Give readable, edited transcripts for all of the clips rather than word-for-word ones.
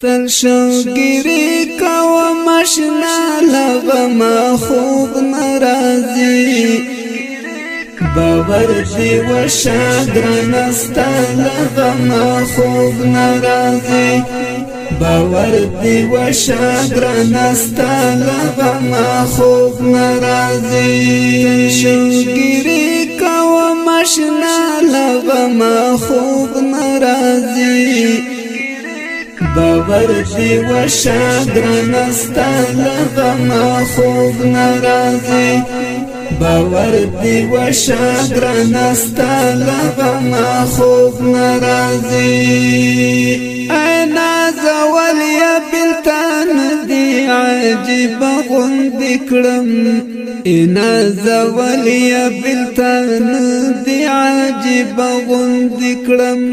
تل شوگیری کوا مشنا لغما خوب نرازی باور دی و شادرنستا لغما خوب نرازی باور دی و شادرنستا لغما خوب نرازی شوگیری کوا مشنا لغما خوب نرازی باور دی و شادرنستا لغما خوب نرازی باور دی و شادرنستا لغما خوب نرازی اینا زولیا بلتان دی عجیب غند کرم اینا زولیا بلتان دی عجیب غند کرم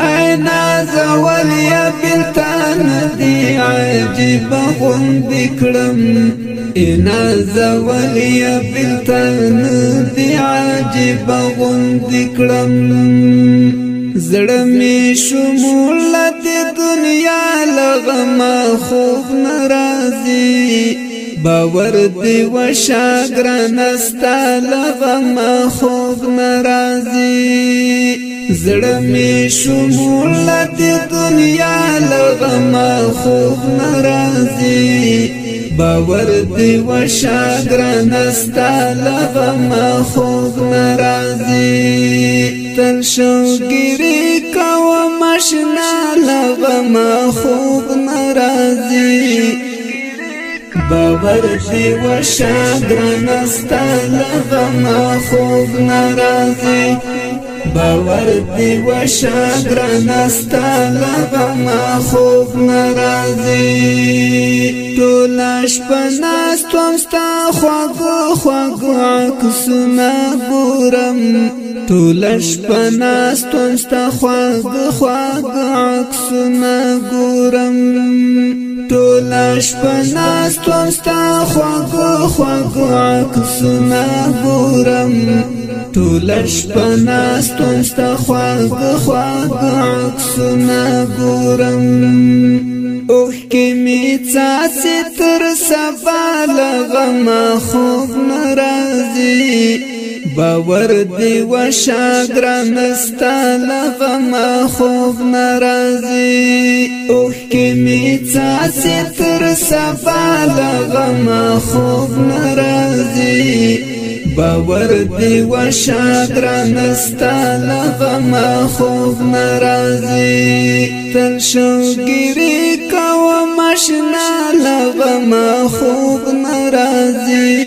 اینا زولیا بلتان دی عجیب غند کرم اینا زولیا بلتان دی عجیب غند کرم زړمی شمولت دنیا لغما خوب نرازی باور دی و شاگرنستا لغما خوب نرازی زړمی شمولت دنیا لغما خوب نرازی باور دی و شاگرنستا لغما خوب نرازی تل شوگیری کوا مشنا لغما خوب نرازی باور دی و شاگرنستا لغما خوب نرازی باور دی و شاگرنستا لغما خوب نرازی تولاش پناستوم ستا خواگو خواگو عکسونا گورم تولاش پناستوم ستا خواگو خواگو عکسونا گورم تولاش پناستوم ستا خواگو خواگو عکسونا گورم تولاش پناستوم ستا خواگو خواگو عکسونا گورم اوه کی می څاڅي تر سبا لغما خوب نرازی باور دی و شاگرنستا لغما خوب نرازی اوه کی می څاڅي تر سبا لغما خوب نرازی باور دی و شاگرنستا لغما خوب نرازی تل شوگیری کوا مشنا لغما خوب نرازی